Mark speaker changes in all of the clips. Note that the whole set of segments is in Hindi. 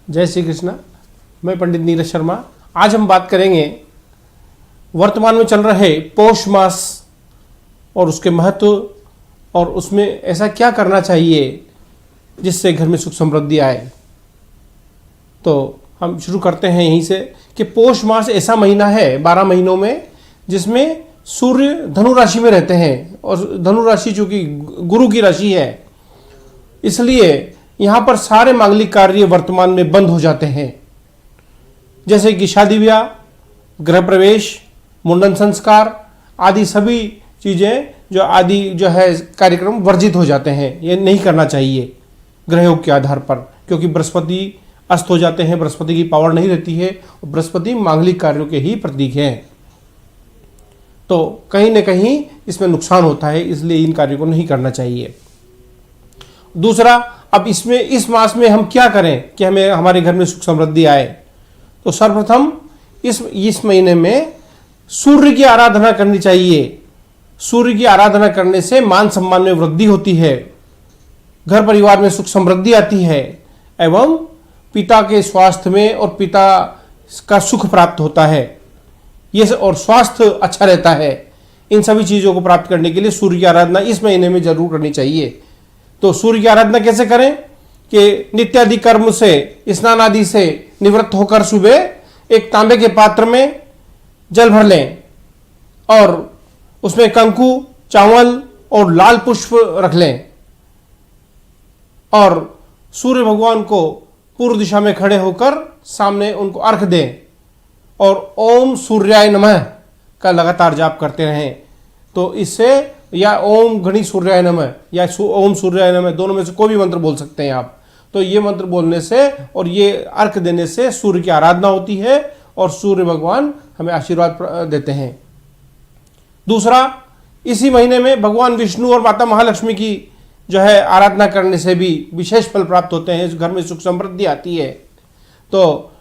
Speaker 1: जय श्री कृष्ण। मैं पंडित नीरज शर्मा। आज हम बात करेंगे वर्तमान में चल रहे पौष मास और उसके महत्व और उसमें ऐसा क्या करना चाहिए जिससे घर में सुख समृद्धि आए। तो हम शुरू करते हैं यहीं से कि पौष मास ऐसा महीना है 12 महीनों में जिसमें सूर्य धनु राशि में रहते हैं और धनु राशि चूंकि गुरु की राशि है, इसलिए यहाँ पर सारे मांगलिक कार्य वर्तमान में बंद हो जाते हैं, जैसे कि शादी ब्याह, गृह प्रवेश, मुंडन संस्कार आदि सभी चीज़ें जो है कार्यक्रम वर्जित हो जाते हैं। ये नहीं करना चाहिए ग्रह योग के आधार पर, क्योंकि बृहस्पति अस्त हो जाते हैं, बृहस्पति की पावर नहीं रहती है और बृहस्पति मांगलिक कार्यों के ही प्रतीक हैं। तो कहीं न कहीं इसमें नुकसान होता है, इसलिए इन कार्यों को नहीं करना चाहिए। दूसरा, अब इसमें इस मास में हम क्या करें कि हमें हमारे घर में सुख समृद्धि आए। तो सर्वप्रथम इस महीने में सूर्य की आराधना करनी चाहिए। सूर्य की आराधना करने से मान सम्मान में वृद्धि होती है, घर परिवार में सुख समृद्धि आती है एवं पिता के स्वास्थ्य में और पिता का सुख प्राप्त होता है, ये और स्वास्थ्य अच्छा रहता है। इन सभी चीज़ों को प्राप्त करने के लिए सूर्य की आराधना इस महीने में जरूर करनी चाहिए। तो सूर्य की आराधना कैसे करें कि नित्यादि कर्म से, स्नान आदि से निवृत्त होकर सुबह एक तांबे के पात्र में जल भर लें और उसमें कंकु, चावल और लाल पुष्प रख लें और सूर्य भगवान को पूर्व दिशा में खड़े होकर सामने उनको अर्घ दें और ओम सूर्याय नमः का लगातार जाप करते रहें। तो इससे या ओम गणि सूर्याय नमः या ओम सूर्याय नमः, दोनों में से कोई भी मंत्र बोल सकते हैं आप। तो ये मंत्र बोलने से और ये अर्घ देने से सूर्य की आराधना होती है और सूर्य भगवान हमें आशीर्वाद देते हैं। दूसरा, इसी महीने में भगवान विष्णु और माता महालक्ष्मी की जो है आराधना करने से भी विशेष फल प्राप्त होते हैं, घर में सुख समृद्धि आती है। तो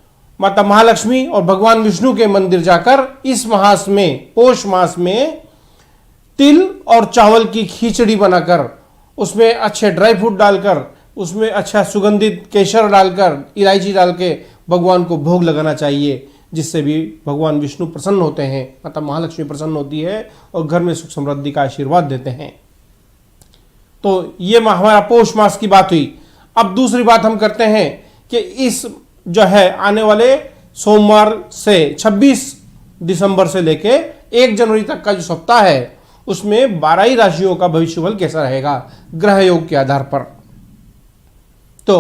Speaker 1: माता महालक्ष्मी और भगवान विष्णु के मंदिर जाकर इस मास में, पौष मास में, तिल और चावल की खिचड़ी बनाकर उसमें अच्छे ड्राई फ्रूट डालकर उसमें अच्छा सुगंधित केसर डालकर इलायची डाल के भगवान को भोग लगाना चाहिए, जिससे भी भगवान विष्णु प्रसन्न होते हैं, माता महालक्ष्मी प्रसन्न होती है और घर में सुख समृद्धि का आशीर्वाद देते हैं। तो ये हमारा पौष मास की बात हुई। अब दूसरी बात हम करते हैं कि इस जो है आने वाले सोमवार से 26 दिसंबर से लेके 1 जनवरी तक का जो सप्ताह है उसमें 12 ही राशियों का भविष्यफल कैसा रहेगा ग्रह योग के आधार पर। तो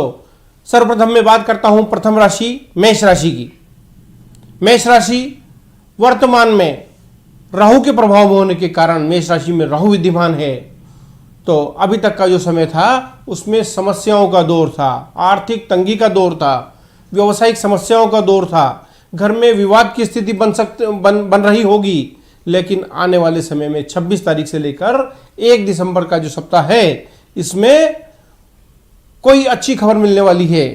Speaker 1: सर्वप्रथम मैं बात करता हूं प्रथम राशि मेष राशि की। मेष राशि वर्तमान में राहु के प्रभाव होने के कारण मेष राशि में राहु विद्यमान है। तो अभी तक का जो समय था उसमें समस्याओं का दौर था, आर्थिक तंगी का दौर था, व्यवसायिक समस्याओं का दौर था, घर में विवाद की स्थिति बन रही होगी। लेकिन आने वाले समय में 26 तारीख से लेकर 1 दिसंबर का जो सप्ताह है इसमें कोई अच्छी खबर मिलने वाली है।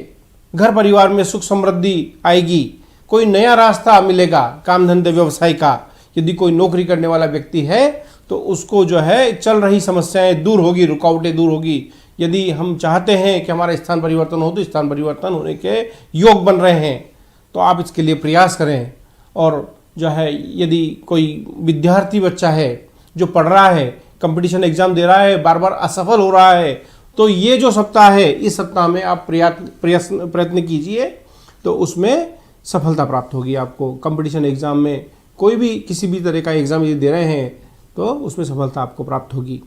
Speaker 1: घर परिवार में सुख समृद्धि आएगी, कोई नया रास्ता मिलेगा काम धंधे व्यवसाय का। यदि कोई नौकरी करने वाला व्यक्ति है तो उसको जो है चल रही समस्याएं दूर होगी, रुकावटें दूर होगी। यदि हम चाहते हैं कि हमारा स्थान परिवर्तन हो तो स्थान परिवर्तन होने के योग बन रहे हैं, तो आप इसके लिए प्रयास करें। और जो है यदि कोई विद्यार्थी बच्चा है जो पढ़ रहा है, कंपटीशन एग्जाम दे रहा है, बार बार असफल हो रहा है, तो ये जो सप्ताह है इस सप्ताह में आप प्रयत्न कीजिए तो उसमें सफलता प्राप्त होगी आपको। कंपटीशन एग्जाम में कोई भी किसी भी तरह का एग्जाम यदि दे रहे हैं तो उसमें सफलता आपको प्राप्त होगी।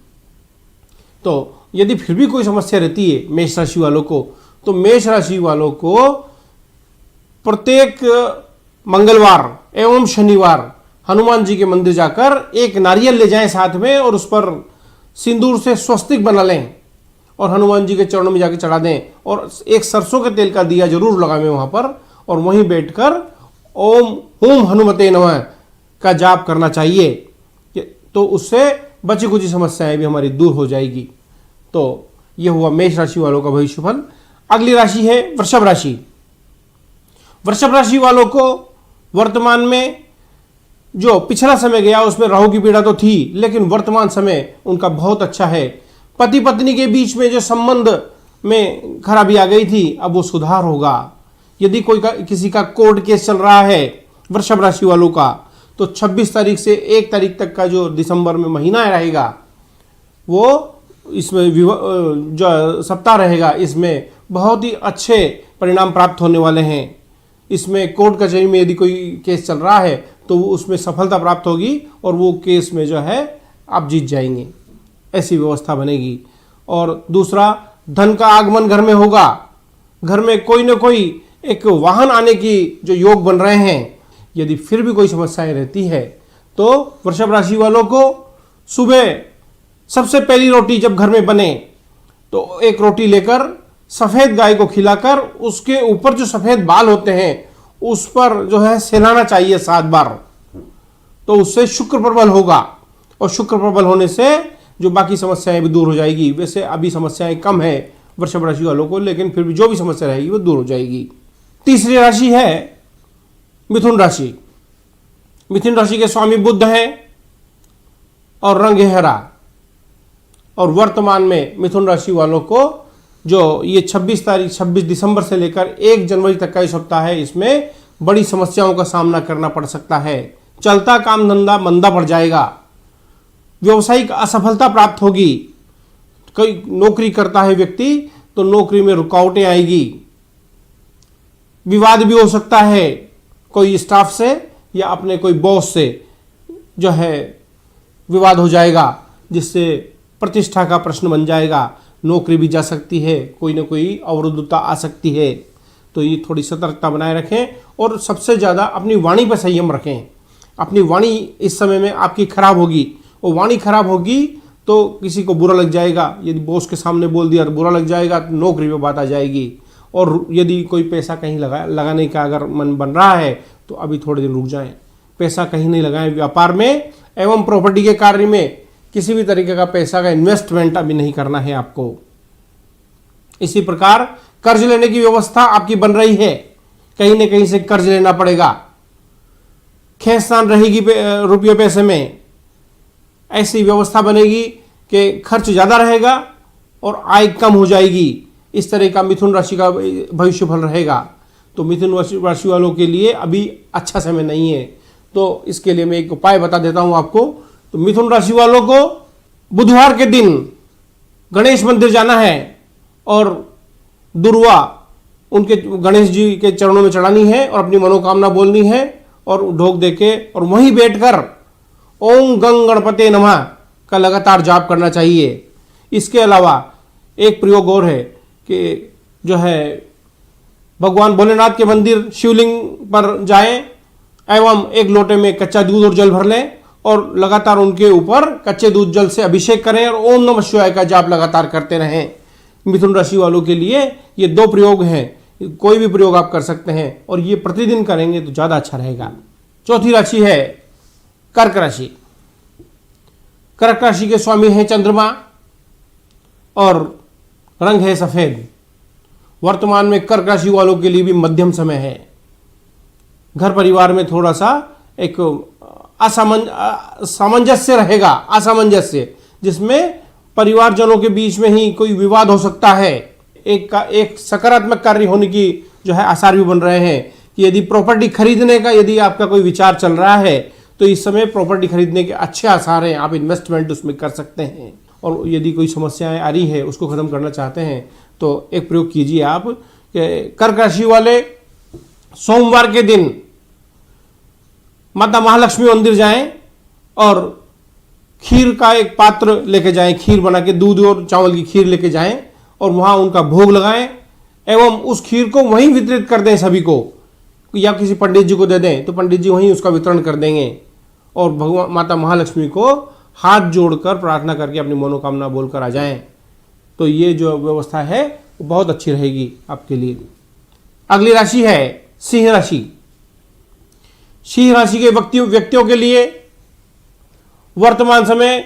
Speaker 1: तो यदि फिर भी कोई समस्या रहती है मेष राशि वालों को, तो मेष राशि वालों को प्रत्येक मंगलवार एवं शनिवार हनुमान जी के मंदिर जाकर एक नारियल ले जाएं साथ में और उस पर सिंदूर से स्वस्तिक बना लें और हनुमान जी के चरणों में जाकर चढ़ा दें और एक सरसों के तेल का दिया जरूर लगावें वहां पर और वहीं बैठकर ओम हुम हनुमते नमः का जाप करना चाहिए। तो उससे बची कुछ समस्याएं भी हमारी दूर हो जाएगी। तो यह हुआ मेष राशि वालों का भविष्यफल। अगली राशि है वृषभ राशि। वृषभ राशि वालों को वर्तमान में जो पिछला समय गया उसमें राहु की पीड़ा तो थी, लेकिन वर्तमान समय उनका बहुत अच्छा है। पति पत्नी के बीच में जो संबंध में खराबी आ गई थी अब वो सुधार होगा। यदि किसी का कोर्ट केस चल रहा है वृषभ राशि वालों का, तो 26 तारीख से 1 तारीख तक का जो दिसंबर में महीना रहेगा, वो इसमें जो सप्ताह रहेगा, इसमें बहुत ही अच्छे परिणाम प्राप्त होने वाले हैं। इसमें कोर्ट कचहरी में यदि कोई केस चल रहा है तो उसमें सफलता प्राप्त होगी और वो केस में जो है आप जीत जाएंगे, ऐसी व्यवस्था बनेगी। और दूसरा, धन का आगमन घर में होगा। घर में कोई ना कोई एक वाहन आने की जो योग बन रहे हैं। यदि फिर भी कोई समस्याएं रहती है तो वृषभ राशि वालों को सुबह सबसे पहली रोटी जब घर में बने तो एक रोटी लेकर सफ़ेद गाय को खिलाकर उसके ऊपर जो सफ़ेद बाल होते हैं उस पर जो है सहलाना चाहिए 7 बार। तो उससे शुक्र प्रबल होगा और शुक्र प्रबल होने से जो बाकी समस्याएं भी दूर हो जाएगी। वैसे अभी समस्याएं कम है वृषभ राशि वालों को, लेकिन फिर भी जो भी समस्या रहेगी वो दूर हो जाएगी। तीसरी राशि है मिथुन राशि। मिथुन राशि के स्वामी बुध हैं और रंग है हरा। और वर्तमान में मिथुन राशि वालों को जो ये 26 दिसंबर से लेकर 1 जनवरी तक का ये सप्ताह है, इसमें बड़ी समस्याओं का सामना करना पड़ सकता है। चलता काम धंधा मंदा पड़ जाएगा, व्यवसायिक असफलता प्राप्त होगी। कोई नौकरी करता है व्यक्ति तो नौकरी में रुकावटें आएगी, विवाद भी हो सकता है कोई स्टाफ से या अपने कोई बॉस से जो है विवाद हो जाएगा, जिससे प्रतिष्ठा का प्रश्न बन जाएगा। नौकरी भी जा सकती है, कोई ना कोई अवरुद्धता आ सकती है। तो ये थोड़ी सतर्कता बनाए रखें और सबसे ज़्यादा अपनी वाणी पर संयम रखें। अपनी वाणी इस समय में आपकी खराब होगी, और वाणी खराब होगी तो किसी को बुरा लग जाएगा। यदि बॉस के सामने बोल दिया तो बुरा लग जाएगा, तो नौकरी पे बात आ जाएगी। और यदि कोई पैसा कहीं लगाने का अगर मन बन रहा है तो अभी थोड़े दिन रुक जाएं, पैसा कहीं नहीं लगाएं। व्यापार में एवं प्रॉपर्टी के कार्य में किसी भी तरीके का पैसा का इन्वेस्टमेंट अभी नहीं करना है आपको। इसी प्रकार कर्ज लेने की व्यवस्था आपकी बन रही है, कहीं न कहीं से कर्ज लेना पड़ेगा। खेचातान रहेगी रुपये पैसे में, ऐसी व्यवस्था बनेगी कि खर्च ज़्यादा रहेगा और आय कम हो जाएगी। इस तरह का मिथुन राशि का भविष्य फल रहेगा। तो मिथुन राशि वालों के लिए अभी अच्छा समय नहीं है। तो इसके लिए मैं एक उपाय बता देता हूँ आपको। तो मिथुन राशि वालों को बुधवार के दिन गणेश मंदिर जाना है और दुर्वा उनके गणेश जी के चरणों में चढ़ानी है और अपनी मनोकामना बोलनी है और ढोक देके और वहीं बैठकर ओम गंग गणपते नमः का लगातार जाप करना चाहिए। इसके अलावा एक प्रयोग और है कि जो है भगवान भोलेनाथ के मंदिर शिवलिंग पर जाएं एवं एक लोटे में कच्चा दूध और जल भर लें और लगातार उनके ऊपर कच्चे दूध जल से अभिषेक करें और ओम नमः शिवाय का जाप लगातार करते रहें। मिथुन राशि वालों के लिए ये 2 प्रयोग हैं, कोई भी प्रयोग आप कर सकते हैं और ये प्रतिदिन करेंगे तो ज़्यादा अच्छा रहेगा। चौथी राशि है कर्क राशि। कर्क राशि के स्वामी हैं चंद्रमा और रंग है सफ़ेद। वर्तमान में कर्क राशि वालों के लिए भी मध्यम समय है। घर परिवार में थोड़ा सा एक सामंजस्य रहेगा, असामंजस्य, जिसमें परिवारजनों के बीच में ही कोई विवाद हो सकता है। एक सकारात्मक कार्य होने की जो है आसार भी बन रहे हैं कि यदि प्रॉपर्टी खरीदने का यदि आपका कोई विचार चल रहा है तो इस समय प्रॉपर्टी खरीदने के अच्छे आसार हैं, आप इन्वेस्टमेंट उसमें कर सकते हैं। और यदि कोई समस्याएं आ रही है उसको ख़त्म करना चाहते हैं तो एक प्रयोग कीजिए आप कि कर्क राशि वाले सोमवार के दिन माता महालक्ष्मी मंदिर जाएं और खीर का एक पात्र लेके जाएं, खीर बना के दूध और चावल की खीर लेके जाएं और वहाँ उनका भोग लगाएं एवं उस खीर को वहीं वितरित कर दें सभी को, या किसी पंडित जी को दे दें तो पंडित जी वहीं उसका वितरण कर देंगे और भगवान माता महालक्ष्मी को हाथ जोड़कर प्रार्थना करके अपनी मनोकामना बोलकर आ जाएं। तो ये जो व्यवस्था है वो बहुत अच्छी रहेगी आपके लिए। अगली राशि है सिंह राशि। सिंह राशि के व्यक्तियों के लिए वर्तमान समय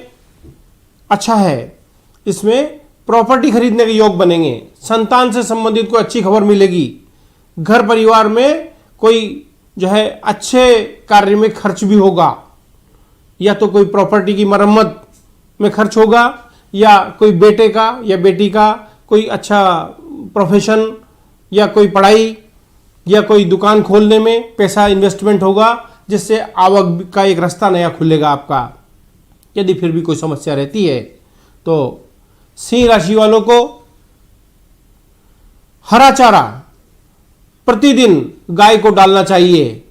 Speaker 1: अच्छा है। इसमें प्रॉपर्टी खरीदने के योग बनेंगे, संतान से संबंधित कोई अच्छी खबर मिलेगी, घर परिवार में कोई जो है अच्छे कार्य में खर्च भी होगा, या तो कोई प्रॉपर्टी की मरम्मत में खर्च होगा या कोई बेटे का या बेटी का कोई अच्छा प्रोफेशन या कोई पढ़ाई या कोई दुकान खोलने में पैसा इन्वेस्टमेंट होगा, जिससे आवक का एक रास्ता नया खुलेगा आपका। यदि फिर भी कोई समस्या रहती है तो सिंह राशि वालों को हरा चारा प्रतिदिन गाय को डालना चाहिए।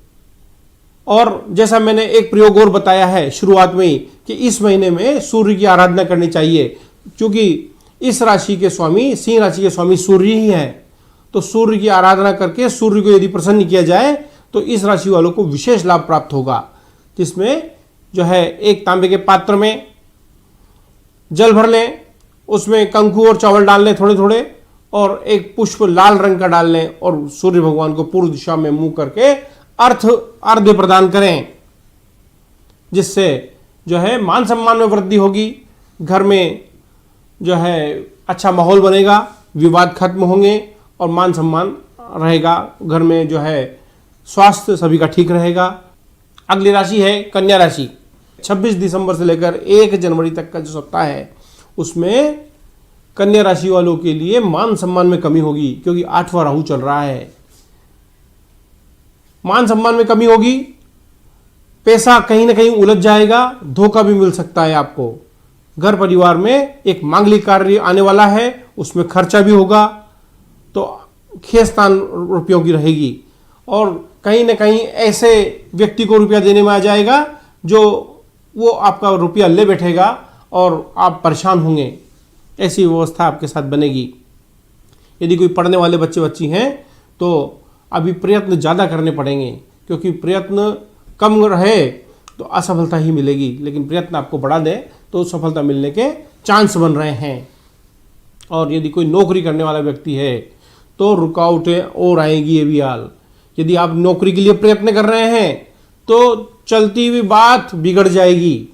Speaker 1: और जैसा मैंने एक प्रयोग और बताया है शुरुआत में ही कि इस महीने में सूर्य की आराधना करनी चाहिए, क्योंकि इस राशि के स्वामी, सिंह राशि के स्वामी सूर्य ही है। तो सूर्य की आराधना करके सूर्य को यदि प्रसन्न किया जाए तो इस राशि वालों को विशेष लाभ प्राप्त होगा, जिसमें जो है एक तांबे के पात्र में जल भर लें, उसमें कंकु और चावल डाल लें थोड़े थोड़े, और एक पुष्प लाल रंग का डाल लें और सूर्य भगवान को पूर्व दिशा में मुंह करके अर्घ्य प्रदान करें, जिससे जो है मान सम्मान में वृद्धि होगी, घर में जो है अच्छा माहौल बनेगा, विवाद खत्म होंगे और मान सम्मान रहेगा, घर में जो है स्वास्थ्य सभी का ठीक रहेगा। अगली राशि है कन्या राशि। 26 दिसंबर से लेकर 1 जनवरी तक का जो सप्ताह है उसमें कन्या राशि वालों के लिए मान सम्मान में कमी होगी, क्योंकि 8वां राहु चल रहा है। मान सम्मान में कमी होगी, पैसा कहीं ना कहीं उलझ जाएगा, धोखा भी मिल सकता है आपको। घर परिवार में एक मांगलिक कार्य आने वाला है, उसमें खर्चा भी होगा, तो खेस्तान रुपयों की रहेगी। और कहीं ना कहीं ऐसे व्यक्ति को रुपया देने में आ जाएगा जो वो आपका रुपया ले बैठेगा और आप परेशान होंगे, ऐसी व्यवस्था आपके साथ बनेगी। यदि कोई पढ़ने वाले बच्चे बच्ची हैं तो अभी प्रयत्न ज़्यादा करने पड़ेंगे, क्योंकि प्रयत्न कम रहे तो असफलता ही मिलेगी, लेकिन प्रयत्न आपको बढ़ा दे तो सफलता मिलने के चांस बन रहे हैं। और यदि कोई नौकरी करने वाला व्यक्ति है तो रुकावटें और आएगी, ये भी हाल। यदि आप नौकरी के लिए प्रयत्न कर रहे हैं तो चलती हुई बात बिगड़ जाएगी।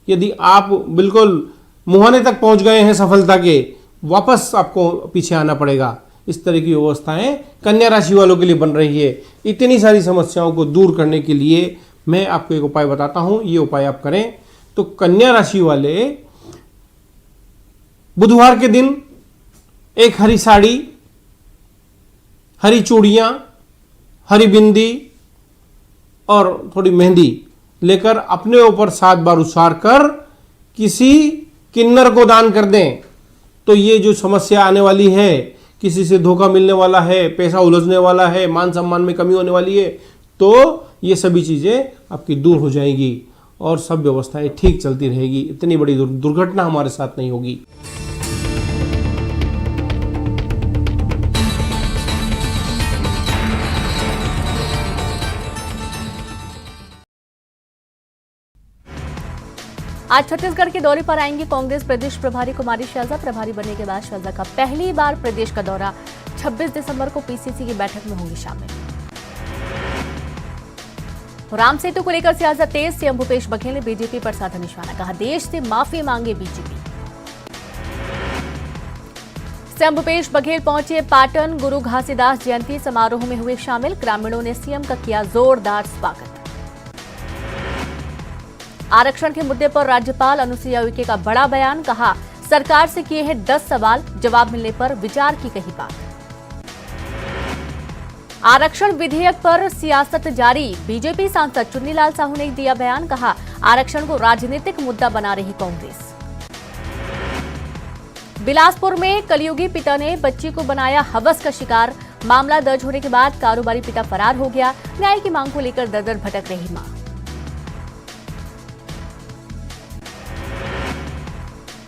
Speaker 1: यदि आप बिल्कुल मुहाने तक पहुंच गए हैं सफलता के, वापस आपको पीछे आना पड़ेगा। इस तरह की व्यवस्थाएं कन्या राशि वालों के लिए बन रही है। इतनी सारी समस्याओं को दूर करने के लिए मैं आपको एक उपाय बताता हूं, ये उपाय आप करें तो कन्या राशि वाले बुधवार के दिन एक हरी साड़ी, हरी चूड़ियां, हरी बिंदी और थोड़ी मेहंदी लेकर अपने ऊपर 7 बार उसार कर किसी किन्नर को दान कर दें, तो ये जो समस्या आने वाली है, किसी से धोखा मिलने वाला है, पैसा उलझने वाला है, मान सम्मान में कमी होने वाली है, तो ये सभी चीज़ें आपकी दूर हो जाएंगी और सब व्यवस्थाएं ठीक चलती रहेगी। इतनी बड़ी दुर्घटना हमारे साथ नहीं होगी।
Speaker 2: आज छत्तीसगढ़ के दौरे पर आएंगे कांग्रेस प्रदेश प्रभारी कुमारी शैलजा। प्रभारी बनने के बाद शैलजा का पहली बार प्रदेश का दौरा। 26 दिसंबर को पीसीसी की बैठक में होंगी शामिल। राम सेतु को लेकर सियासत तेज। सीएम भूपेश बघेल ने बीजेपी पर साधा निशाना, कहा देश से माफी मांगे बीजेपी। सीएम भूपेश बघेल पहुंचे पाटन। गुरु घासीदास जयंती समारोह में हुए शामिल। ग्रामीणों ने सीएम का किया जोरदार स्वागत। आरक्षण के मुद्दे पर राज्यपाल अनुसुईया उइके का बड़ा बयान, कहा सरकार से किए हैं 10 सवाल, जवाब मिलने पर विचार की कही बात। आरक्षण विधेयक पर सियासत जारी। बीजेपी सांसद चुन्नीलाल साहू ने दिया बयान, कहा आरक्षण को राजनीतिक मुद्दा बना रही कांग्रेस। बिलासपुर में कलयुगी पिता ने बच्ची को बनाया हवस का शिकार। मामला दर्ज होने के बाद कारोबारी पिता फरार हो गया। न्याय की मांग को लेकर दर-दर भटक रही मां।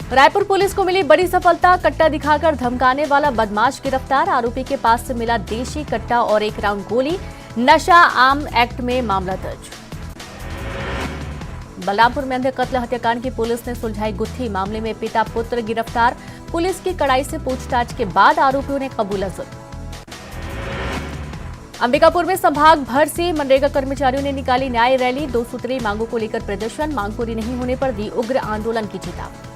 Speaker 2: रायपुर पुलिस को मिली बड़ी सफलता। कट्टा दिखाकर धमकाने वाला बदमाश गिरफ्तार। आरोपी के पास से मिला देशी कट्टा और 1 राउंड गोली। नशा आम एक्ट में मामला दर्ज। बलरामपुर में अंधे कत्ल हत्याकांड की पुलिस ने सुलझाई गुत्थी। मामले में पिता पुत्र गिरफ्तार। पुलिस की कड़ाई से पूछताछ के बाद आरोपियों ने कबूला जुर्म। अंबिकापुर में संभाग भर से मनरेगा कर्मचारियों ने निकाली न्याय रैली। 2 सूत्रीय मांगों को लेकर प्रदर्शन। मांग पूरी नहीं होने पर दी उग्र आंदोलन की चेतावनी।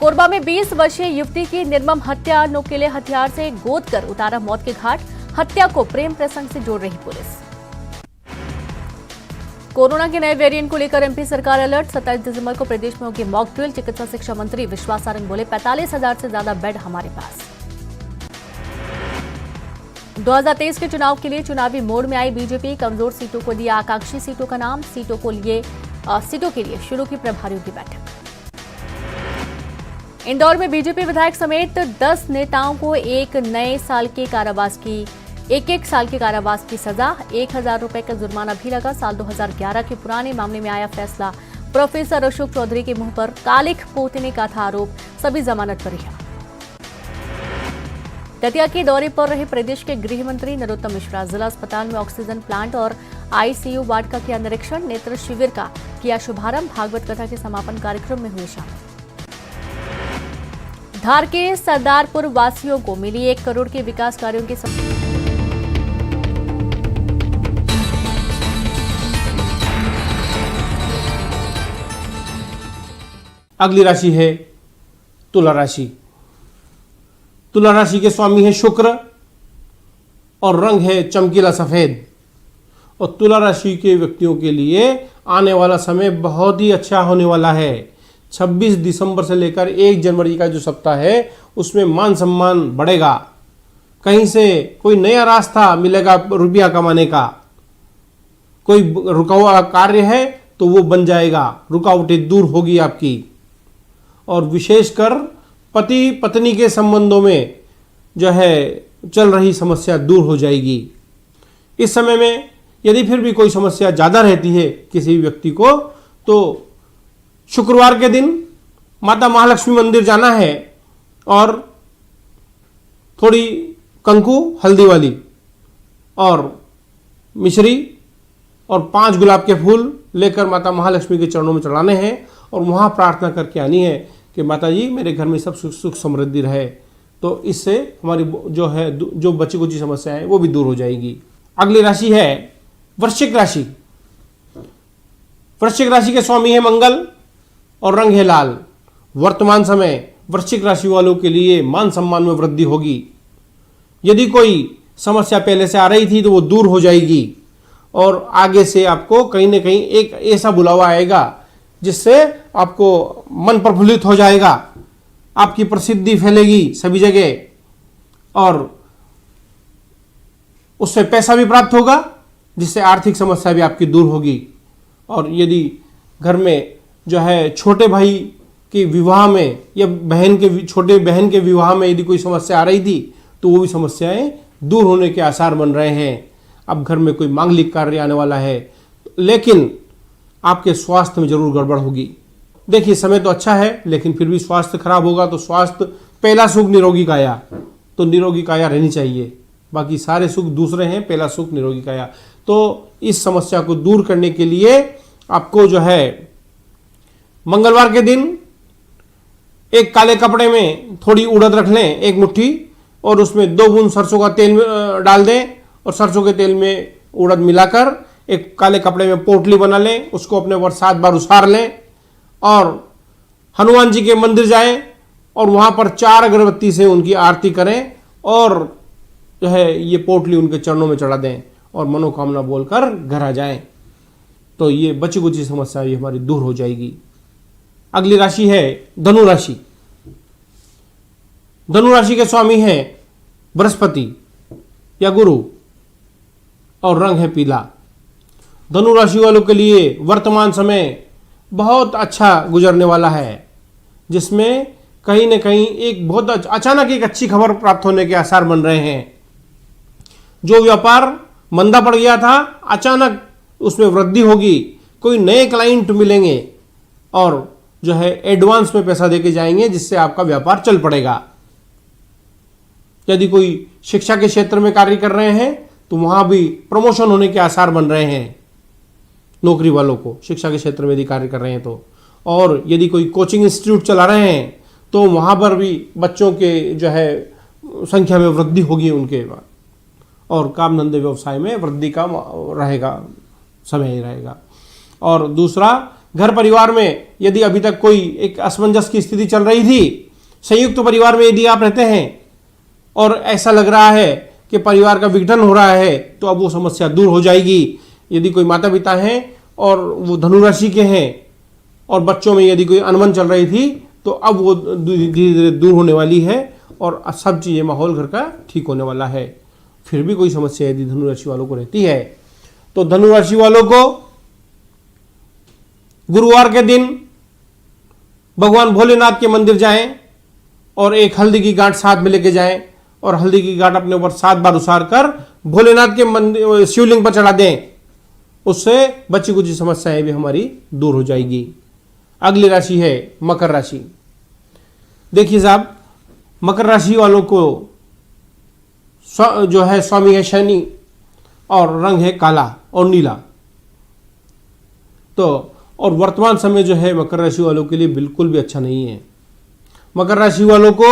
Speaker 2: कोरबा में 20 वर्षीय युवती की निर्मम हत्या। नुकीले हथियार से गोद कर उतारा मौत के घाट। हत्या को प्रेम प्रसंग से जोड़ रही पुलिस। कोरोना के नए वेरिएंट को लेकर एमपी सरकार अलर्ट। 27 दिसंबर को प्रदेश में होगी मॉक ड्रिल। चिकित्सा शिक्षा मंत्री विश्वास सारंग बोले 45,000 से ज्यादा बेड हमारे पास। 2023 के चुनाव के लिए चुनावी मोड में आई बीजेपी। कमजोर सीटों को दिया आकांक्षी सीटों का नाम। सीटों के लिए शुरू की प्रभारियों की बैठक। इंदौर में बीजेपी विधायक समेत 10 नेताओं को एक साल के कारावास की सजा। 1000 रुपए का जुर्माना भी लगा। साल 2011 के पुराने मामले में आया फैसला। प्रोफेसर अशोक चौधरी के मुंह पर कालिख पोतने का था आरोप। सभी जमानत पर रिहा। दतिया के दौरे पर रहे प्रदेश के गृह मंत्री नरोत्तम मिश्रा। जिला अस्पताल में ऑक्सीजन प्लांट और आईसीयू वार्ड का किया निरीक्षण। नेत्र शिविर का किया शुभारंभ। भागवत कथा के समापन कार्यक्रम में हुए शामिल। धार के सरदारपुर वासियों को मिली 1 करोड़ के विकास कार्यों की
Speaker 1: अगली राशि है तुला राशि। तुला राशि के स्वामी है शुक्र और रंग है चमकीला सफेद। और तुला राशि के व्यक्तियों के लिए आने वाला समय बहुत ही अच्छा होने वाला है। 26 दिसंबर से लेकर 1 जनवरी का जो सप्ताह है उसमें मान सम्मान बढ़ेगा। कहीं से कोई नया रास्ता मिलेगा रुपया कमाने का। कोई रुका हुआ कार्य है तो वो बन जाएगा। रुकावटें दूर होगी आपकी। और विशेषकर पति पत्नी के संबंधों में जो है चल रही समस्या दूर हो जाएगी। इस समय में यदि फिर भी कोई समस्या ज़्यादा रहती है किसी व्यक्ति को तो शुक्रवार के दिन माता महालक्ष्मी मंदिर जाना है और थोड़ी कंकु हल्दी वाली और मिश्री और 5 गुलाब के फूल लेकर माता महालक्ष्मी के चरणों में चढ़ाने हैं और वहाँ प्रार्थना करके आनी है कि माता जी मेरे घर में सब सुख समृद्धि रहे। तो इससे हमारी जो बची कुची समस्या है वो भी दूर हो जाएगी। अगली राशि है वृश्चिक राशि। वृश्चिक राशि के स्वामी है मंगल और रंग है लाल। वर्तमान समय वृश्चिक राशि वालों के लिए मान सम्मान में वृद्धि होगी। यदि कोई समस्या पहले से आ रही थी तो वो दूर हो जाएगी और आगे से आपको कहीं ना कहीं एक ऐसा बुलावा आएगा जिससे आपको मन प्रफुल्लित हो जाएगा। आपकी प्रसिद्धि फैलेगी सभी जगह और उससे पैसा भी प्राप्त होगा जिससे आर्थिक समस्या भी आपकी दूर होगी। और यदि घर में जो है छोटे भाई के विवाह में या छोटे बहन के विवाह में यदि कोई समस्या आ रही थी तो वो भी समस्याएं दूर होने के आसार बन रहे हैं। अब घर में कोई मांगलिक कार्य आने वाला है लेकिन आपके स्वास्थ्य में जरूर गड़बड़ होगी। देखिए समय तो अच्छा है लेकिन फिर भी स्वास्थ्य खराब होगा तो स्वास्थ्य पहला सुख निरोगी काया, तो निरोगी काया रहनी चाहिए। बाकी सारे सुख दूसरे हैं, पहला सुख निरोगी काया। तो इस समस्या को दूर करने के लिए आपको जो है मंगलवार के दिन एक काले कपड़े में थोड़ी उड़द रख लें 1 मुट्ठी और उसमें 2 बूंद सरसों का तेल डाल दें और सरसों के तेल में उड़द मिलाकर एक काले कपड़े में पोटली बना लें। उसको अपने ऊपर 7 बार उसार लें और हनुमान जी के मंदिर जाएं और वहां पर 4 अगरबत्ती से उनकी आरती करें और जो है ये पोटली उनके चरणों में चढ़ा दें और मनोकामना बोलकर घर आ जाएं। तो ये बची कुची समस्या ये हमारी दूर हो जाएगी। अगली राशि है धनु राशि। धनु राशि के स्वामी है बृहस्पति या गुरु और रंग है पीला। धनु राशि वालों के लिए वर्तमान समय बहुत अच्छा गुजरने वाला है जिसमें कहीं न कहीं एक बहुत अचानक एक अच्छी खबर प्राप्त होने के आसार बन रहे हैं। जो व्यापार मंदा पड़ गया था अचानक उसमें वृद्धि होगी। कोई नए क्लाइंट मिलेंगे और जो है एडवांस में पैसा देके जाएंगे जिससे आपका व्यापार चल पड़ेगा। यदि कोई शिक्षा के क्षेत्र में कार्य कर रहे हैं तो वहां भी प्रमोशन होने के आसार बन रहे हैं नौकरी वालों को, शिक्षा के क्षेत्र में यदि कार्य कर रहे हैं तो। और यदि कोई कोचिंग इंस्टीट्यूट चला रहे हैं तो वहाँ पर भी बच्चों के जो है संख्या में वृद्धि होगी उनके और काम धंधे व्यवसाय में वृद्धि का रहेगा, समय रहेगा। और दूसरा घर परिवार में यदि अभी तक कोई एक असमंजस की स्थिति चल रही थी, संयुक्त परिवार में यदि आप रहते हैं और ऐसा लग रहा है कि परिवार का विघटन हो रहा है तो अब वो समस्या दूर हो जाएगी। यदि कोई माता पिता हैं और वो धनु राशि के हैं और बच्चों में यदि कोई अनबन चल रही थी तो अब वो धीरे धीरे दूर होने वाली है और सब चीज़ें माहौल घर का ठीक होने वाला है। फिर भी कोई समस्या यदि धनु राशि वालों को रहती है तो धनु राशि वालों को गुरुवार के दिन भगवान भोलेनाथ के मंदिर जाएं और एक हल्दी की गांठ साथ में लेके जाएं और हल्दी की गांठ अपने ऊपर 7 बार उसार कर भोलेनाथ के मंदिर शिवलिंग पर चढ़ा दें। उससे बची कुछ समस्याएं भी हमारी दूर हो जाएगी। अगली राशि है मकर राशि। देखिए साहब, मकर राशि वालों को जो है स्वामी है शनि और रंग है काला और नीला। तो और वर्तमान समय जो है मकर राशि वालों के लिए बिल्कुल भी अच्छा नहीं है। मकर राशि वालों को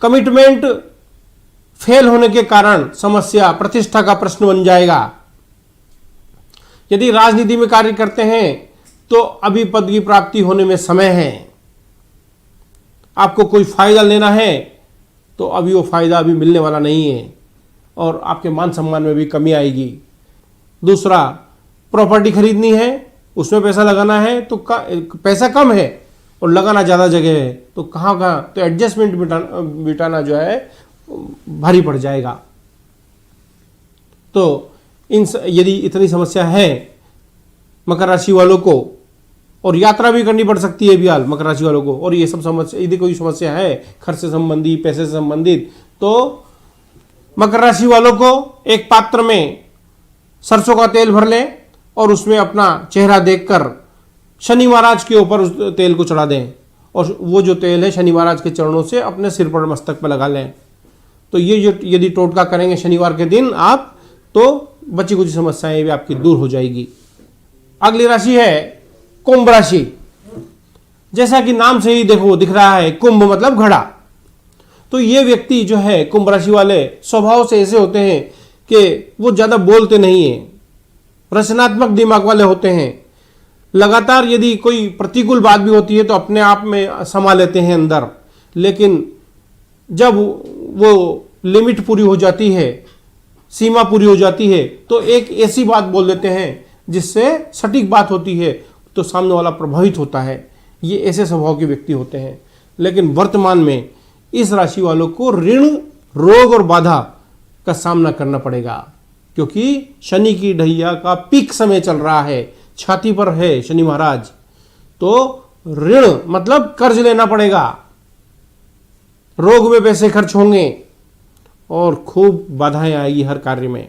Speaker 1: कमिटमेंट फेल होने के कारण समस्या, प्रतिष्ठा का प्रश्न बन जाएगा। यदि राजनीति में कार्य करते हैं तो अभी पद की प्राप्ति होने में समय है। आपको कोई फायदा लेना है तो अभी वो फायदा अभी मिलने वाला नहीं है और आपके मान सम्मान में भी कमी आएगी। दूसरा, प्रॉपर्टी खरीदनी है, उसमें पैसा लगाना है तो पैसा कम है और लगाना ज़्यादा जगह है, तो कहाँ तो एडजस्टमेंट बिटाना जो है भारी पड़ जाएगा। तो यदि इतनी समस्या है मकर राशि वालों को, और यात्रा भी करनी पड़ सकती है बिहाल मकर राशि वालों को, और ये सब समस्या, यदि कोई समस्या है खर्च से संबंधित, पैसे से संबंधित, तो मकर राशि वालों को एक पात्र में सरसों का तेल भर लें और उसमें अपना चेहरा देखकर शनि महाराज के ऊपर उस तेल को चढ़ा दें और वो जो तेल है शनि महाराज के चरणों से अपने सिर पर, मस्तक पर लगा लें। तो ये जो यदि टोटका करेंगे शनिवार के दिन आप, तो बची कुछ समस्याएं भी आपकी दूर हो जाएगी। अगली राशि है कुंभ राशि। जैसा कि नाम से ही देखो दिख रहा है, कुंभ मतलब घड़ा। तो ये व्यक्ति जो है कुंभ राशि वाले स्वभाव से ऐसे होते हैं कि वो ज्यादा बोलते नहीं है, रचनात्मक दिमाग वाले होते हैं। लगातार यदि कोई प्रतिकूल बात भी होती है तो अपने आप में समा लेते हैं अंदर, लेकिन जब वो लिमिट पूरी हो जाती है, सीमा पूरी हो जाती है, तो एक ऐसी बात बोल देते हैं जिससे सटीक बात होती है तो सामने वाला प्रभावित होता है। ये ऐसे स्वभाव के व्यक्ति होते हैं। लेकिन वर्तमान में इस राशि वालों को ऋण, रोग और बाधा का सामना करना पड़ेगा, क्योंकि शनि की ढैया का पीक समय चल रहा है, छाती पर है शनि महाराज। तो ऋण मतलब कर्ज लेना पड़ेगा, रोग में पैसे खर्च होंगे और खूब बाधाएं आएगी हर कार्य में।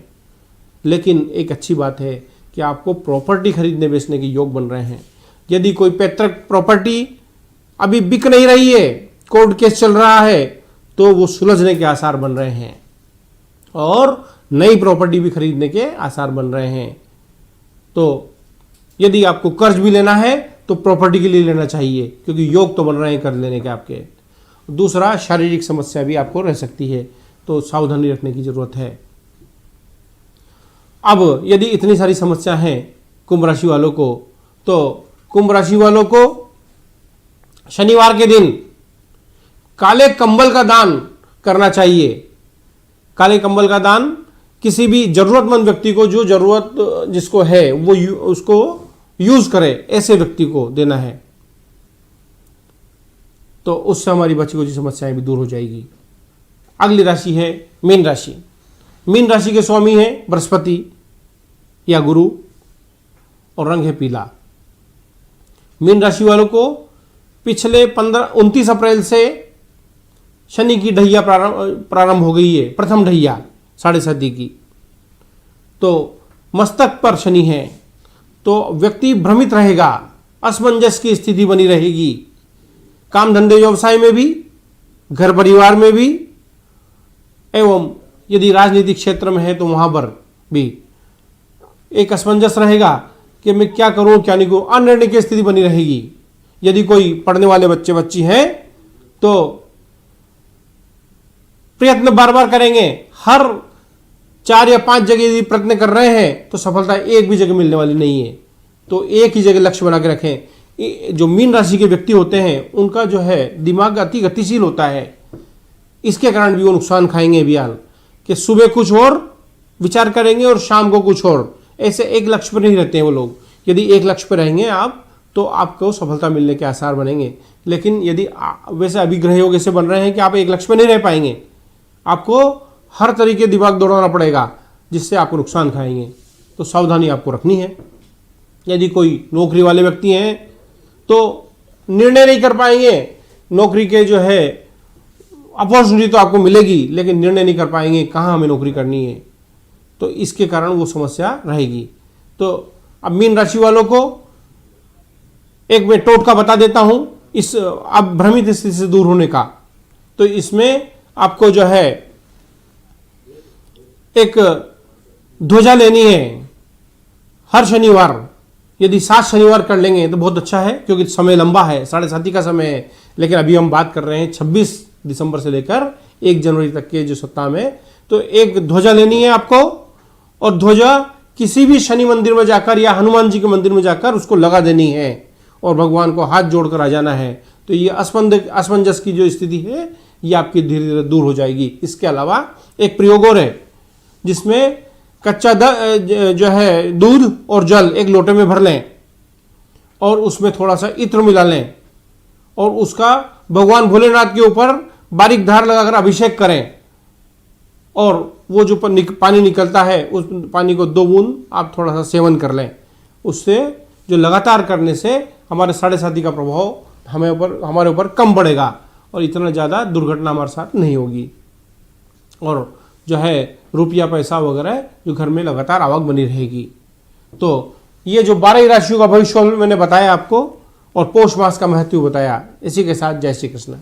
Speaker 1: लेकिन एक अच्छी बात है कि आपको प्रॉपर्टी खरीदने बेचने के योग बन रहे हैं। यदि कोई पैतृक प्रॉपर्टी अभी बिक नहीं रही है, कोर्ट केस चल रहा है, तो वो सुलझने के आसार बन रहे हैं और नई प्रॉपर्टी भी खरीदने के आसार बन रहे हैं। तो यदि आपको कर्ज भी लेना है तो प्रॉपर्टी के लिए लेना चाहिए, क्योंकि योग तो बन रहे हैं कर्ज लेने के आपके। दूसरा, शारीरिक समस्या भी आपको रह सकती है, तो सावधानी रखने की जरूरत है। अब यदि इतनी सारी समस्या है कुंभ राशि वालों को, तो कुंभ राशि वालों को शनिवार के दिन काले कंबल का दान करना चाहिए। काले कंबल का दान किसी भी जरूरतमंद व्यक्ति को, जो जरूरत जिसको है वो उसको यूज करे, ऐसे व्यक्ति को देना है। तो उससे हमारी बची कुछ समस्याएं भी दूर हो जाएगी। अगली राशि है मीन राशि। मीन राशि के स्वामी है बृहस्पति या गुरु और रंग है पीला। मीन राशि वालों को पिछले 29 अप्रैल से शनि की ढैया प्रारंभ हो गई है, प्रथम ढैया 7.5 की। तो मस्तक पर शनि है, तो व्यक्ति भ्रमित रहेगा, असमंजस की स्थिति बनी रहेगी। काम धंधे व्यवसाय में भी, घर परिवार में भी, एवं यदि राजनीतिक क्षेत्र में है तो वहां पर भी एक असमंजस रहेगा कि मैं क्या करूं क्या नहीं करूं, अनिर्णय की स्थिति बनी रहेगी। यदि कोई पढ़ने वाले बच्चे बच्ची हैं तो प्रयत्न बार बार करेंगे, हर 4 या 5 जगह यदि प्रयत्न कर रहे हैं तो सफलता एक भी जगह मिलने वाली नहीं है। तो एक ही जगह लक्ष्य बना के रखें। जो मीन राशि के व्यक्ति होते हैं उनका जो है दिमाग अति गतिशील होता है, इसके कारण भी वो नुकसान खाएंगे बियाल, कि सुबह कुछ और विचार करेंगे और शाम को कुछ और, ऐसे एक लक्ष्य पर नहीं रहते हैं वो लोग। यदि एक लक्ष्य पर रहेंगे आप तो आपको सफलता मिलने के आसार बनेंगे। लेकिन यदि वैसे अभी ग्रह योग ऐसे बन रहे हैं कि आप एक लक्ष्य पर नहीं रह पाएंगे, आपको हर तरीके दिमाग दौड़ाना पड़ेगा जिससे आपको नुकसान खाएंगे। तो सावधानी आपको रखनी है। यदि कोई नौकरी वाले व्यक्ति हैं तो निर्णय नहीं कर पाएंगे, नौकरी के जो है अपॉर्चुनिटी तो आपको मिलेगी लेकिन निर्णय नहीं कर पाएंगे कहाँ हमें नौकरी करनी है, तो इसके कारण वो समस्या रहेगी। तो अब मीन राशि वालों को एक मैं टोटका बता देता हूं इस अब भ्रमित स्थिति से दूर होने का। तो इसमें आपको जो है एक ध्वजा लेनी है हर शनिवार। यदि 7 शनिवार कर लेंगे तो बहुत अच्छा है, क्योंकि समय लंबा है, 7.5 का समय है। लेकिन अभी हम बात कर रहे हैं 26 दिसंबर से लेकर 1 जनवरी तक के जो सप्ताह में। तो एक ध्वजा लेनी है आपको, और ध्वजा किसी भी शनि मंदिर में जाकर या हनुमान जी के मंदिर में जाकर उसको लगा देनी है और भगवान को हाथ जोड़कर आ जाना है। तो ये असमंजस की जो स्थिति है ये आपकी धीरे धीरे दूर हो जाएगी। इसके अलावा एक प्रयोग और है जिसमें कच्चा जो है दूध और जल एक लोटे में भर लें और उसमें थोड़ा सा इत्र मिला लें और उसका भगवान भोलेनाथ के ऊपर बारीक धार लगाकर अभिषेक करें, और वो जो पानी निकलता है उस पानी को 2 बूंद आप थोड़ा सा सेवन कर लें। उससे जो लगातार करने से हमारे 7.5 का प्रभाव हमारे ऊपर कम पड़ेगा और इतना ज़्यादा दुर्घटना हमारे साथ नहीं होगी, और जो है रुपया पैसा वगैरह जो घर में लगातार आवक बनी रहेगी। तो ये जो 12 राशियों का भविष्य मैंने बताया आपको और पौष मास का महत्व बताया। इसी के साथ जय श्री कृष्ण।